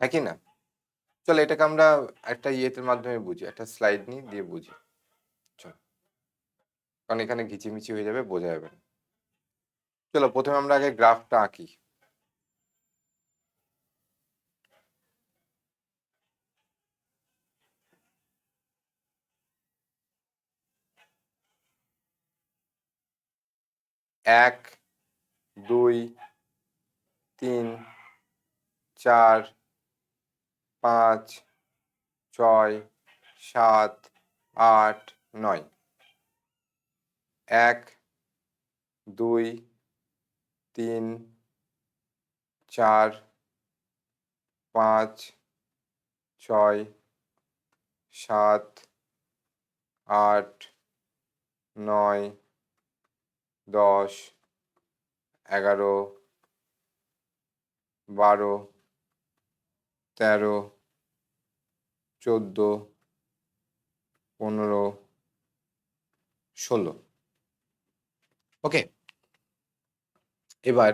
হ্যাঁ কি না? চলো এটাকে আমরা একটা ইয়েতে মাধ্যমে বুঝি, একটা স্লাইড নিয়ে দিয়ে বুঝি, চলো, কারণ এখানে ঘিচিমিচি হয়ে যাবে, বোঝা যাবে না। চলো প্রথমে আমরা আগে গ্রাফটা আঁকি। এক, দুই, তিন, চার, পাঁচ, ছয়, সাত, আট, নয়। এক, দুই, তিন, চার, পাঁচ, ছয়, সাত, আট, নয়, 10, 11, 12, 13, 14, 15, 16, ওকে। এবার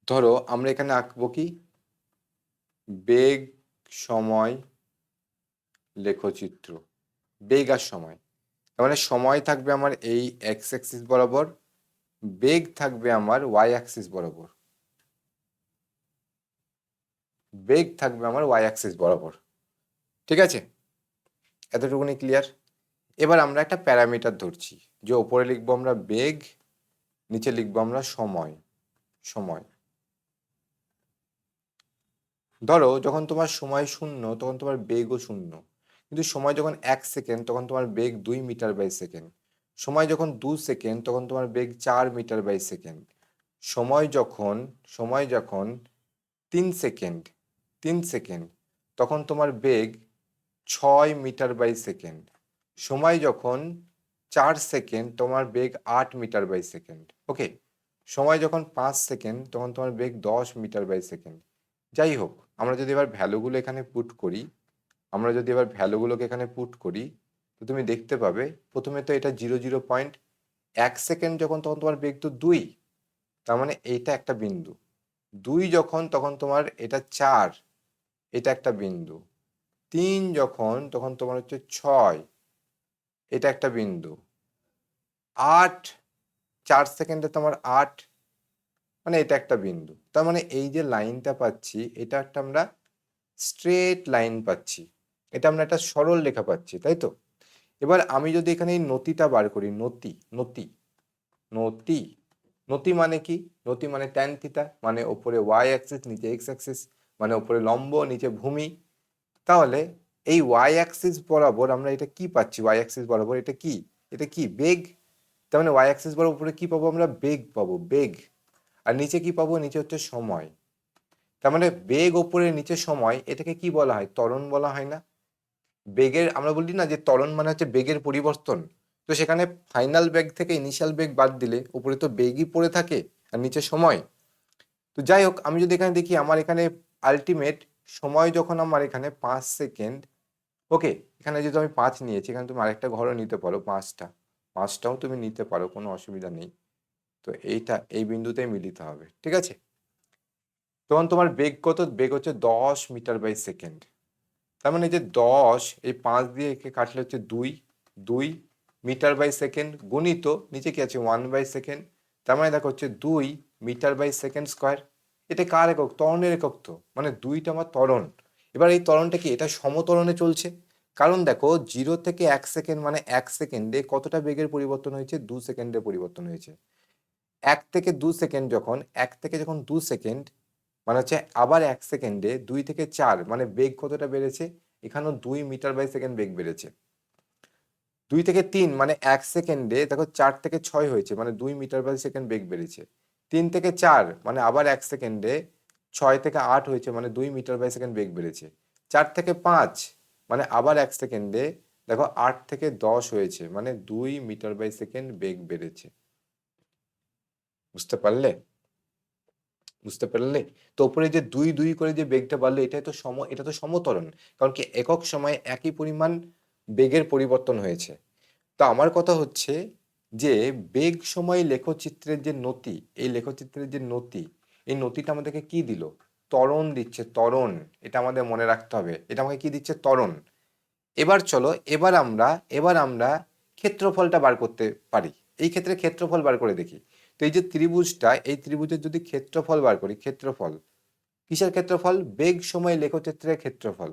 ধরো আমরা এখানে আঁকবো কি, বেগ সময় লেখচিত্র, বেগ আর সময়। তার মানে সময় থাকবে আমার এই এক্স অ্যাক্সিস বরাবর, বেগ থাকবে আমার ওয়াই অ্যাক্সিস বরাবর, বেগ থাকবে আমার ওয়াই অ্যাক্সিস বরাবর, ঠিক আছে? এতটুকুনি ক্লিয়ার? এবার আমরা একটা প্যারামিটার ধরছি, যে ওপরে লিখবো আমরা বেগ, নিচে লিখবো আমরা সময়, সময়। ধরো যখন তোমার সময় 0 তখন তোমার বেগও 0, কিন্তু সময় যখন 1 সেকেন্ড তখন তোমার বেগ 2 মিটার বাই সেকেন্ড, সময় যখন 2 সেকেন্ড তখন তোমার বেগ 4 মিটার বাই সেকেন্ড, সময় যখন 3 সেকেন্ড, 3 সেকেন্ড তখন তোমার বেগ 6 মিটার বাই সেকেন্ড, সময় যখন 4 সেকেন্ড তোমার বেগ 8 মিটার বাই সেকেন্ড, ওকে। সময় যখন 5 সেকেন্ড তখন তোমার বেগ 10 মিটার বাই সেকেন্ড। যাই হোক, আমরা যদি এবার ভ্যালুগুলো এখানে পুট করি, আমরা যদি এবার ভ্যালুগুলোকে এখানে পুট করি, তো তুমি দেখতে পাবে প্রথমে তো এটা 0.1 সেকেন্ড যখন, তখন তোমার বেগ তো 2, তার মানে এইটা একটা বিন্দু। 2 যখন, তখন তোমার এটা 4, এটা একটা বিন্দু। 3 যখন, তখন তোমার হচ্ছে 6, এটা একটা বিন্দু। 8, 4 সেকেন্ডে তোমার 8, মানে এটা একটা বিন্দু। তার মানে এই যে লাইনটা পাচ্ছি, এটা একটা আমরা স্ট্রেট লাইন পাচ্ছি, এটা আমরা একটা সরল রেখা পাচ্ছি, তাই তো? এবার আমি যদি এখানে এই নতিটা বার করি, নতি, নতি, নতি, নতি মানে কি? নতি মানে ট্যান থিটা, মানে ওপরে ওয়াই অ্যাক্সিস, নিচে এক্স অ্যাক্সিস, মানে ওপরে লম্ব, নিচে ভূমি। তাহলে এই ওয়াই অ্যাক্সিস বরাবর আমরা এটা কি পাচ্ছি, ওয়াই অ্যাক্সিস বরাবর এটা কি, এটা কি বেগ। তার মানে ওয়াই অ্যাক্সিস বরাবর উপরে কি পাবো আমরা, বেগ পাবো, বেগ। আর নিচে কি পাবো, নিচে হচ্ছে সময়। তার মানে বেগ ওপরে, নিচে সময়, এটাকে কি বলা হয়, ত্বরণ বলা হয় না? বেগের আমরা বলি না যে ত্বরণ মানে হচ্ছে বেগের পরিবর্তন, তো সেখানে ফাইনাল বেগ থেকে ইনিশিয়াল বেগ বাদ দিলে উপরে তো বেগই পড়ে থাকে আর নিচে সময়। তো যাই হোক, আমি যদি এখানে দেখি আমার এখানে আলটিমেট সময় যখন আমার এখানে 5 সেকেন্ড, ওকে, এখানে যেহেতু আমি 5 নিয়েছি, এখানে তুমি আরেকটা ঘরও নিতে পারো, 5টাও তুমি নিতে পারো, কোনো অসুবিধা নেই। তো এইটা এই বিন্দুতেই মিলিত হবে, ঠিক আছে। তখন তোমার বেগ কত? বেগ হচ্ছে 10 মিটার/সেকেন্ড। তার মানে এই যে 10, এই 5 দিয়ে একে কাটলে হচ্ছে 2 মিটার/সেকেন্ড গুণিত নিচে কি আছে 1/সেকেন্ড। তার মানে দেখো হচ্ছে 2 মিটার/সেকেন্ড স্কোয়ার। এটা কার একক? ত্বরণের একক। তো মানে 2টা আমার ত্বরণ। এবার এই ত্বরণটা কি? এটা সমত্বরণে চলছে। কারণ দেখো 0 থেকে 1 সেকেন্ড মানে 1 সেকেন্ডে কতটা বেগের পরিবর্তন হয়েছে? 2 সেকেন্ডের পরিবর্তন হয়েছে। 1 থেকে 2 সেকেন্ড যখন 1 থেকে যখন 2 সেকেন্ড মানে হচ্ছে আবার 1 সেকেন্ডে 2 থেকে 4 মানে বেগ কতটা বেড়েছে? এখানেও 2 মিটার/সেকেন্ড বেগ বেড়েছে। 2 থেকে 3 মানে 1 সেকেন্ডে দেখো 4 থেকে 6 হয়েছে মানে 2 মিটার/সেকেন্ড বেগ বেড়েছে। 3 থেকে 4 মানে আবার 1 সেকেন্ডে 6 থেকে 8 হয়েছে মানে 2 মিটার/সেকেন্ড বেগ বেড়েছে। 4 থেকে 5 মানে আবার 1 সেকেন্ডে দেখো 8 থেকে 10 হয়েছে মানে 2 মিটার/সেকেন্ড বেগ বেড়েছে। বুঝতে পারলে? বুঝতে পারলে? তো উপরে যে 2 করে যে বেগটা বাড়লো এটা তো সমত্বরণ। কারণ কি একক সময়ে একই পরিমাণ বেগের পরিবর্তন হয়েছে। তো আমার কথা হচ্ছে যে বেগ সময় লেখচিত্রের যে নতি, এই লেখচিত্রের যে নতি, এই নতিটা আমাদেরকে কি দিল? ত্বরণ দিচ্ছে, ত্বরণ। এটা আমাদের মনে রাখতে হবে। এটা আমাকে কি দিচ্ছে? ত্বরণ। এবার চলো, এবার আমরা ক্ষেত্রফলটা বার করতে পারি। এই ক্ষেত্রে ক্ষেত্রফল বার করে দেখি। তো এই যে ত্রিভুজটা, এই ত্রিভুজের যদি ক্ষেত্রফল বার করি, ক্ষেত্রফল কিসের ক্ষেত্রফল? বেগ সময় লেখচিত্রের ক্ষেত্রফল।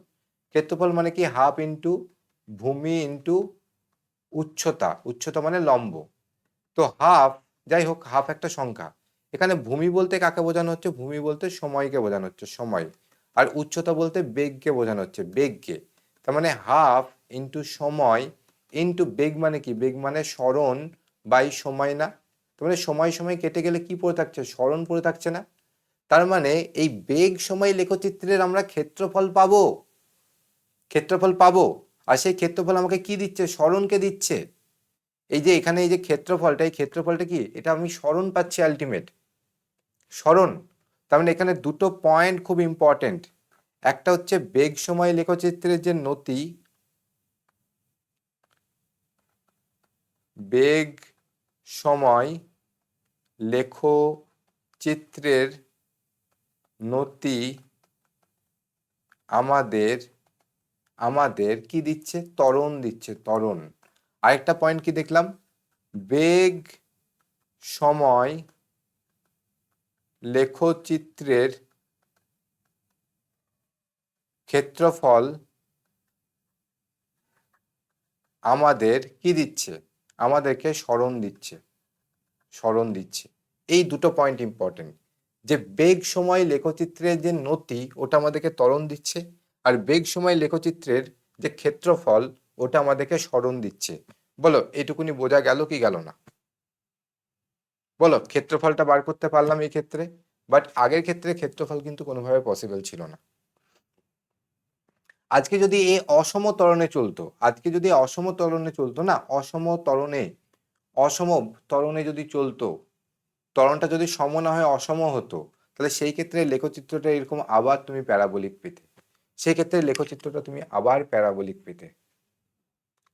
ক্ষেত্রফল মানে কি? হাফ ইন্টু ভূমি ইন্টু উচ্চতা, উচ্চতা মানে লম্ব। তো হাফ, যাই হোক হাফ একটা সংখ্যা। এখানে ভূমি বলতে কাকে বোঝানো হচ্ছে? ভূমি বলতে সময়কে বোঝানো হচ্ছে, সময়। আর উচ্চতা বলতে বেগকে বোঝানো হচ্ছে, বেগকে। তার মানে হাফ ইন্টু সময় ইন্টু বেগ মানে কি? বেগ মানে সরণ বাই সময় না? তার মানে সময় সময় কেটে গেলে কি পড়ে থাকছে? সরণ পড়ে থাকছে না? তার মানে এই বেগ সময় লেখচিত্রের আমরা ক্ষেত্রফল পাবো, ক্ষেত্রফল পাবো। আর সেই ক্ষেত্রফল আমাকে কি দিচ্ছে? সরণকে দিচ্ছে। এই যে এখানে এই যে ক্ষেত্রফলটা, এই ক্ষেত্রফলটা কি? এটা আমি সরণ পাচ্ছি, আলটিমেট সরণ। তার মানে এখানে দুটো পয়েন্ট খুব ইম্পর্টেন্ট। একটা হচ্ছে বেগ সময় লেখচিত্রের যে নতি, বেগ সময় লেখচিত্রের নতি আমাদের আমাদের কি দিচ্ছে? ত্বরণ দিচ্ছে, ত্বরণ। আরেকটা পয়েন্ট কি দেখলাম? বেগ সময় লেখচিত্রের ক্ষেত্রফল আমাদের কি দিচ্ছে? আমাদেরকে সরণ দিচ্ছে, সরণ দিচ্ছে। এই দুটো পয়েন্ট ইম্পর্টেন্ট, যে বেগ সময় লেখচিত্রের যে নতি ওটা আমাদেরকে ত্বরণ দিচ্ছে, আর বেগ সময় লেখচিত্রের যে ক্ষেত্রফল ওটা আমাদেরকে সরণ দিচ্ছে। বলো এইটুকুনি বোঝা গেল কি গেল না? বলো, ক্ষেত্রফলটা বার করতে পারলাম এই ক্ষেত্রে, বাট আগের ক্ষেত্রে ক্ষেত্রফল কিন্তু কোনোভাবে পসিবল ছিল না। আজকে যদি এই অসম ত্বরণে চলতো, আজকে যদি অসম ত্বরণে চলতো না, অসম ত্বরণে যদি চলতো, ত্বরণটা যদি সম না হয় অসম হতো, তাহলে সেই ক্ষেত্রে লেখচিত্রটা এরকম আবার তুমি প্যারাবোলিক পেতে, সেই ক্ষেত্রে লেখচিত্রটা তুমি আবার প্যারাবোলিক পেতে।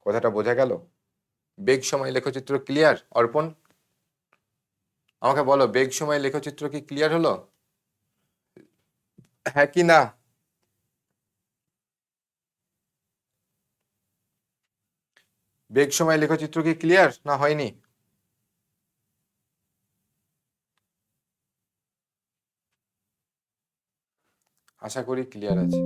কথাটা বোঝা গেল? বেগ সময় লেখচিত্র ক্লিয়ার? অর্পণ আমাকে বলো, বেগ সময় লেখচিত্র কি ক্লিয়ার হলো? হ্যাঁ কি না? বেগ সময় লেখচিত্র কি ক্লিয়ার না হয়নি? আশা করি ক্লিয়ার আছে।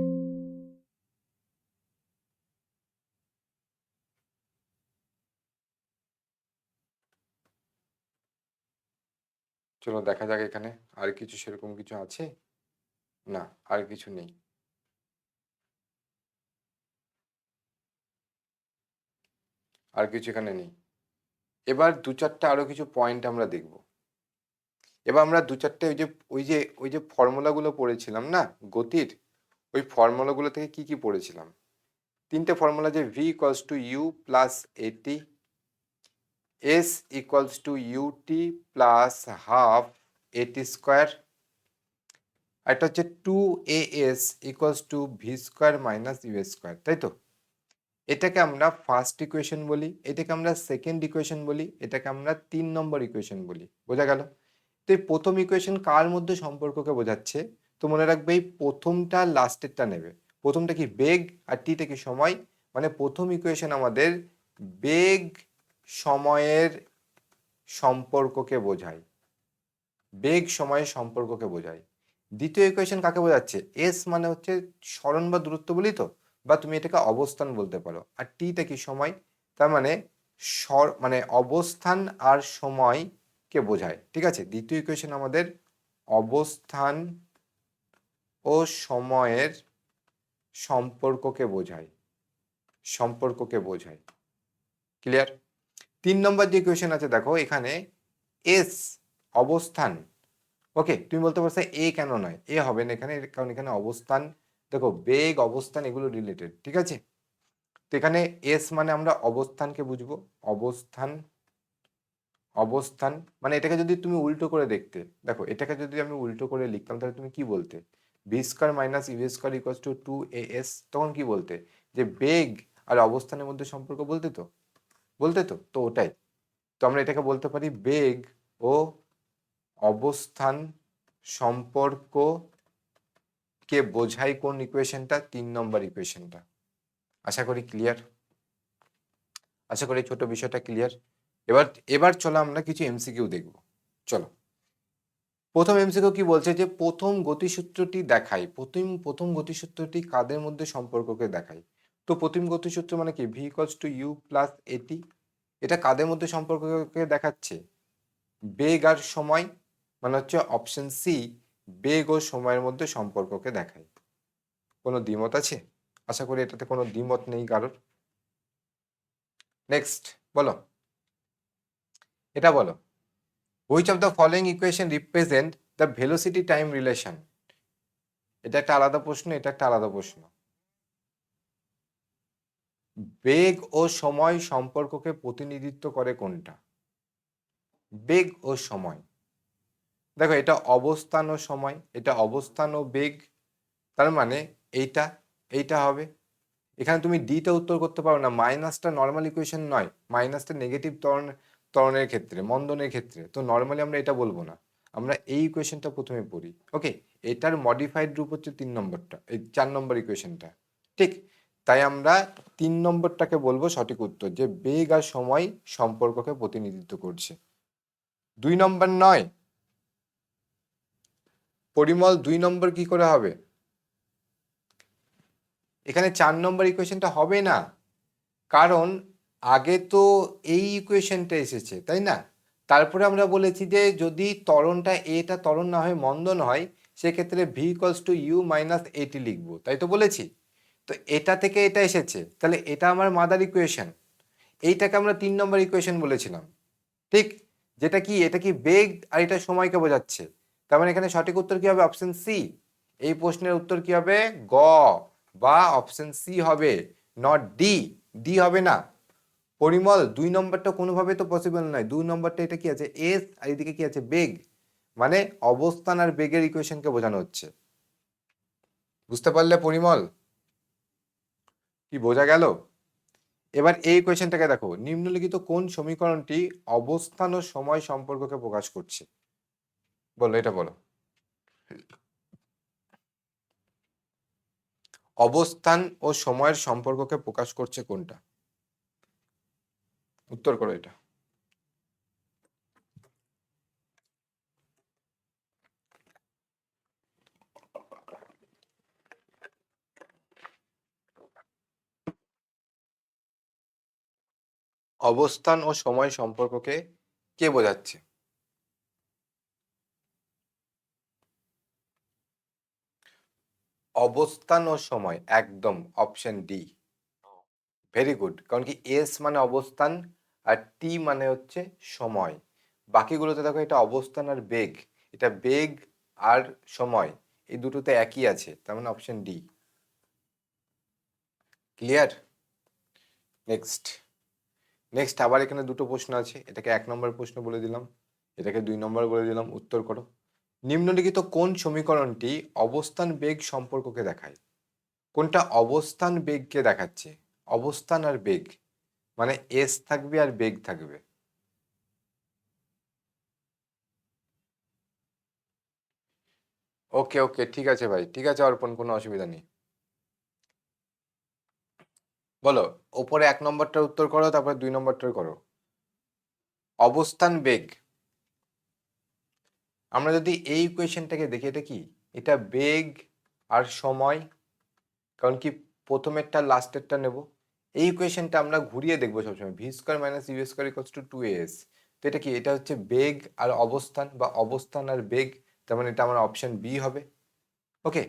চলো দেখা যাক এখানে আর কিছু সেরকম কিছু আছে। না, আর কিছু নেই। আর কিছু এখানে নেই। এবার দু চারটা আরো কিছু পয়েন্ট আমরা দেখব। এবার আমরা দু চারটে ওই যে ফর্মুলাগুলো পড়েছিলাম না গতির, ওই ফর্মুলাগুলো থেকে কি কি পড়েছিলাম? তিনটে ফর্মুলা যে V equals to U plus a t, S equals to UT plus half এটি স্কোয়ার, এটা হচ্ছে 2as equals to V square minus U square, তাই তো? এটাকে আমরা ফার্স্ট ইকুয়েশন বলি, এটাকে আমরা সেকেন্ড ইকুয়েশন বলি, এটাকে আমরা 3 নম্বর ইকুয়েশন বলি। বোঝা গেল? তো এই প্রথম ইকুয়েশন কার মধ্যে সম্পর্ককে বোঝাচ্ছে? তো মনে রাখবে এই প্রথমটা লাস্টেরটা নেবে। প্রথমটা কি বেগ আর টিটা কি সময়, মানে প্রথম ইকুয়েশন আমাদের বেগ সময়ের সম্পর্ককে বোঝায়, বেগ সময়ের সম্পর্ককে বোঝায়। দ্বিতীয় ইকুয়েশন কাকে বোঝাচ্ছে? এস মানে হচ্ছে সরণ বা দূরত্ব বলি তো, বা তুমি এটাকে অবস্থান বলতে পারো। আর টিটা কি সময়, তার মানে মানে অবস্থান আর সময়কে বোঝায়। ঠিক আছে, দ্বিতীয় ইকুয়েশন আমাদের অবস্থান ও সময়ের সম্পর্ককে বোঝায়, সম্পর্ককে বোঝায়। ক্লিয়ার? 3 নম্বর যে ইকুয়েশন আছে দেখো এখানে এস অবস্থান, ওকে তুমি বলতে পারছো এ কেন নয়, এ হবে না এখানে, কারণ এখানে অবস্থান, দেখো বেগ অবস্থান এগুলো রিলেটেড। ঠিক আছে, তো এখানে এস মানে আমরা অবস্থানকে বুঝবো, অবস্থান, অবস্থান মানে এটাকে যদি তুমি উল্টো করে দেখতে, দেখো এটাকে যদি আমি উল্টো করে লিখতাম তাহলে তুমি কি বলতে? V square minus U square equals to 2as, তখন কি বলতে? যে বেগ আর অবস্থানের মধ্যে সম্পর্ক বলতে তো, বলতে তো, তো ওটাই। তো আমরা এটাকে বলতে পারি বেগ ও অবস্থান সম্পর্ক কে বোঝাই কোন ইকুয়েশনটা? 3 নম্বর ইকুয়েশনটা। আশা করি ক্লিয়ার, আশা করি ছোট বিষয়টা ক্লিয়ার। এবার এবার চলো আমরা কিছু এমসিকিউ দেখব। চলো, প্রথম এমসিকিউ কি বলছে যে প্রথম গতিসূত্রটি দেখায়, প্রথম গতিসূত্রটি কাদের মধ্যে সম্পর্ককে দেখায়? তো প্রথম গতিসূত্র মানে কি? V equals to U plus at, এটা কাদের মধ্যে সম্পর্ককে দেখাচ্ছে? বেগ আর সময়, মানে হচ্ছে অপশন সি, বেগ ও সময়ের মধ্যে সম্পর্ককে দেখায়। কোনো দ্বিমত আছে? আশা করি এটাতে কোনো দ্বিমত নেই কারোর। নেক্সট বলো, এটা বলো, which of the following equation represent the velocity time relation? এটা একটা আলাদা প্রশ্ন, এটা একটা আলাদা প্রশ্ন। বেগ ও সময় সম্পর্ককে প্রতিনিধিত্ব করে কোনটা? বেগ ও সময়, দেখো এটা অবস্থান ও সময়, এটা অবস্থান ও বেগ, তার মানে এইটা, এইটা হবে। এখানে তুমি ডিটা উত্তর করতে পারো না, মাইনাসটা নর্মাল ইকুয়েশন নয়, মাইনাসটা নেগেটিভ ত্বরণের ক্ষেত্রে, মন্দনের ক্ষেত্রে, তো নর্মালি আমরা এটা বলবো না, আমরা এই ইকুয়েশনটা প্রথমে পড়ি। ওকে, এটার মডিফাইড রূপ হচ্ছে 3 নম্বরটা, এই 4 নম্বর ইকুয়েশনটা। ঠিক, তাই আমরা 3 নম্বরটাকে বলবো সঠিক উত্তর, যে বেগ আর সময় সম্পর্ককে প্রতিনিধিত্ব করছে। 2 নম্বর নয় পরিমল, 2 নম্বর কি করে হবে? এখানে 4 নম্বর ইকুয়েশনটা হবে না, কারণ আগে তো এই ইকুয়েশনটা এসেছে, তাই না? তারপরে আমরা বলেছি যে যদি ত্বরণটা এটা ত্বরণ না হয় মন্দন হয়, সেক্ষেত্রে V equals to U minus at লিখবো, তাই তো বলেছি? তো এটা থেকে এটা এসেছে, তাহলে এটা আমার মাদার ইকুয়েশন, এইটাকে আমরা 3 নম্বর ইকুয়েশন বলেছিলাম। ঠিক, যেটা কি, এটা কি বেগ আর এটা সময়কে বোঝাচ্ছে, তার মানে এখানে সঠিক উত্তর কি হবে? Option C. এই প্রশ্নের উত্তর কি হবে? গ বা অপশন সি হবে, নট ডি। ডি হবে না পরিমল, 2 নম্বরটা কোনোভাবে তো পসিবল নয়। 2 নম্বরটা এটা কি আছে? এস, আর এদিকে কি আছে? বেগ, মানে অবস্থান আর বেগের ইকুয়েশনকে বোঝানো হচ্ছে। বুঝতে পারলে পরিমল? কি বোঝা গেল? এবার এই ইকুয়েশনটাকে দেখো, নিম্নলিখিত কোন সমীকরণটি অবস্থান ও সময় সম্পর্ককে প্রকাশ করছে? বলো, এটা বলো। অবস্থান ও সময়ের সম্পর্ককে প্রকাশ করছে কোনটা? উত্তর করো এটা। অবস্থান ও সময় সম্পর্ককে কে বোঝাচ্ছে? অবস্থান ও সময়, একদম অপশন ডি। ভেরি গুড, কারণ কি এস মানে অবস্থান আর টি মানে হচ্ছে সময়, বাকিগুলোতে দেখো এটা অবস্থান আর বেগ, এটা বেগ আর সময় এই দুটোতে একই আছে, তার মানে অপশন ডি। ক্লিয়ার? নেক্সট আবার এখানে দুটো প্রশ্ন আছে, এটাকে 1 নম্বর প্রশ্ন বলে দিলাম, এটাকে 2 নম্বর বলে দিলাম, উত্তর করো। নিম্নলিখিত কোন সমীকরণটি অবস্থান বেগ সম্পর্ককে দেখায়? কোনটা অবস্থান বেগকে দেখাচ্ছে? অবস্থান আর বেগ মানে এস থাকবে আর বেগ থাকবে। ওকে ঠিক আছে ভাই, ঠিক আছে অর্পণ, কোনো অসুবিধা নেই। বলো, ওপরে 1 নম্বরটার উত্তর করো, তারপরে 2 নম্বরটার করো। অবস্থান বেগ, আমরা যদি এই ইকুয়েশনটাকে দেখি, এটা কি? এটা বেগ আর সময়, কারণ কি প্রথমেরটা লাস্টেরটা নেব। এই ইকুয়েশনটা আমরা ঘুরিয়ে দেখবো সবসময়, V square minus U square equals to 2as। তো এটা কি? এটা হচ্ছে বেগ আর অবস্থান, বা অবস্থান আর বেগ, তার মানে এটা আমার অপশন বি হবে। ওকে,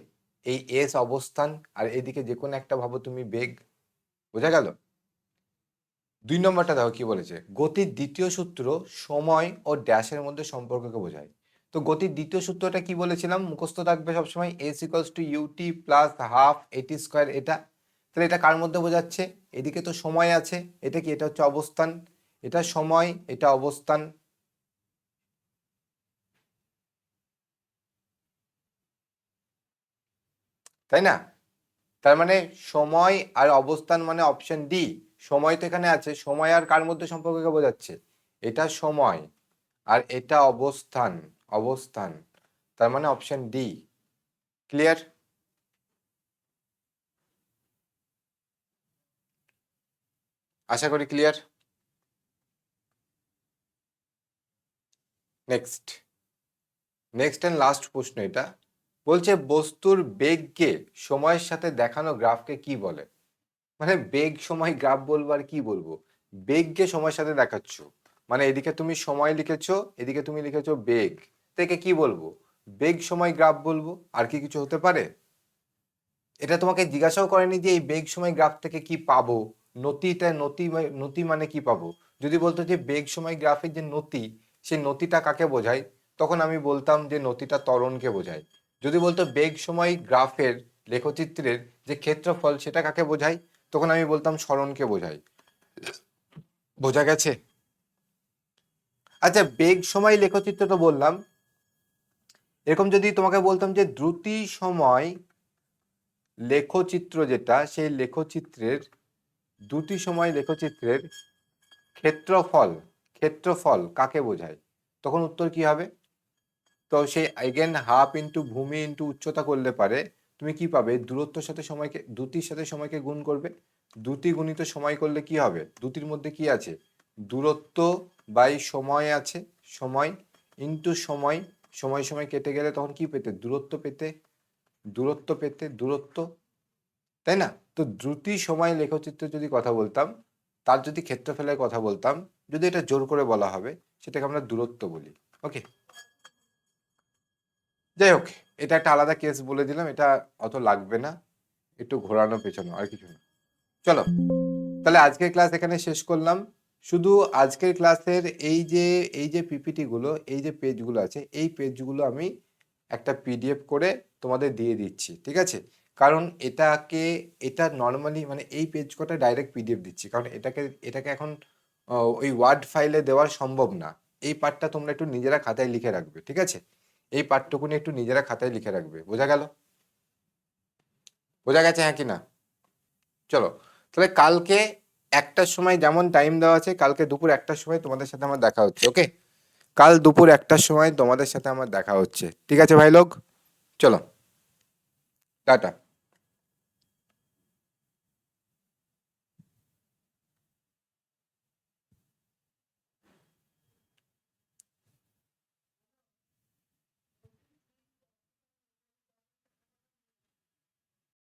এই এস অবস্থান আর এদিকে যে কোনো একটা ভাবো তুমি বেগ, বোঝা গেল? 2 নম্বরটা দেখো কি বলেছে, গতির দ্বিতীয় সূত্র সময় ও ড্যাশের মধ্যে সম্পর্ককে বোঝায়। তো গতির দ্বিতীয় সূত্রটা কি বলেছিলাম, মুখস্থ থাকবে সবসময়, S equals to UT plus half এটি স্কোয়ার। এটা তাহলে এটা কার মধ্যে বোঝাচ্ছে? এদিকে তো সময় আছে, এটা কি? এটা হচ্ছে অবস্থান, এটা সময়, এটা অবস্থান, তাই না? তার মানে সময় আর অবস্থান মানে অপশন ডি। সময় তো এখানে আছে, সময় আর কার মধ্যে সম্পর্ককে বোঝাচ্ছে? এটা সময় আর এটা অবস্থান, অবস্থান, তার মানে অপশন ডি। ক্লিয়ার? আশা করি ক্লিয়ার। নেক্সট এন্ড লাস্ট প্রশ্ন এটা, বলছে বস্তুর বেগকে সময়ের সাথে দেখানো গ্রাফকে কি বলে? মানে বেগ সময় গ্রাফ বলবো আর কি বলবো? বেগকে সময়ের সাথে দেখাচ্ছ, মানে এদিকে তুমি সময় লিখেছো, এদিকে তুমি লিখেছো বেগ, থেকে কি বলবো? বেগ সময় গ্রাফ বলবো, আর কি কিছু হতে পারে? এটা তোমাকে জিজ্ঞাসাও করেনি যে এই বেগ সময় গ্রাফ থেকে কি পাবো, নতিটা নতি মানে কি পাবো। যদি বলতো যে বেগ সময় গ্রাফের যে নতি, সেই নতিটা কাকে বোঝায়, তখন আমি বলতাম যে নতিটা ত্বরণকে বোঝায়। যদি বলতো বেগ সময় গ্রাফের লেখচিত্রের যে ক্ষেত্রফল সেটা কাকে বোঝায়, তখন আমি বলতাম সরণকে বোঝায়। বোঝা গেছে? আচ্ছা, বেগ সময় লেখচিত্র তো বললাম, এরকম যদি তোমাকে বলতাম যে দ্রুতি সময় লেখচিত্র, যেটা সেই লেখচিত্রের, দুটি সময় লেখচিত্রের ক্ষেত্রফল কাকে বোঝায়, তখন উত্তর কি হবে? তো সেই এগেন হাফ ইন্টু ভূমি ইন্টু উচ্চতা করলে পারে তুমি কি পাবে? দূরত্বের সাথে সময়কে, দুটির সাথে সময়কে গুণ করবে, দুটি গুণিত সময় করলে কি হবে? দুটির মধ্যে কি আছে? দূরত্ব বাই সময় আছে, সময় ইন্টু সময়, সময় সময় কেটে গেলে তখন কি পেতে? দূরত্ব পেতে, দূরত্ব, তাই না? তো দ্রুতি সময় লেখচিত্রে যদি কথা বলতাম, তার যদি ক্ষেত্রফলের কথা বলতাম, যদি এটা জোর করে বলা হবে, সেটাকে আমরা দূরত্ব বলি। ওকে, যাই হোক, এটা একটা আলাদা কেস বলে দিলাম, এটা অত লাগবে না, একটু ঘোরানো পেছানো, আর কিছু না। চলো, তাহলে আজকের ক্লাস এখানে শেষ করলাম। শুধু আজকের ক্লাসের এই যে পিপিটি গুলো, এই যে পেজগুলো আছে, এই পেজগুলো আমি একটা পিডিএফ করে তোমাদের দিয়ে দিচ্ছি, ঠিক আছে? কারণ এটা নর্মালি মানে এই পেজ কটা ডাইরেক্ট পিডিএফ দিচ্ছি, কারণ এটাকে এখন ওই ওয়ার্ড ফাইলে দেওয়া সম্ভব না। এই পার্টটা তোমরা একটু নিজেরা খাতায় লিখে রাখবে, ঠিক আছে? এই পার্টটুকুনি একটু নিজেরা খাতায় লিখে রাখবে। বোঝা গেল? বোঝা গেছে, হ্যাঁ কি না? চলো, তাহলে কালকে 1টার সময় যেমন টাইম দেওয়া আছে, কালকে দুপুর 1টার সময় তোমাদের সাথে আমার দেখা হচ্ছে। ওকে, কাল দুপুর 1টার সময় তোমাদের সাথে আমার দেখা হচ্ছে, ঠিক আছে ভাই লোক? চলো, টাটা।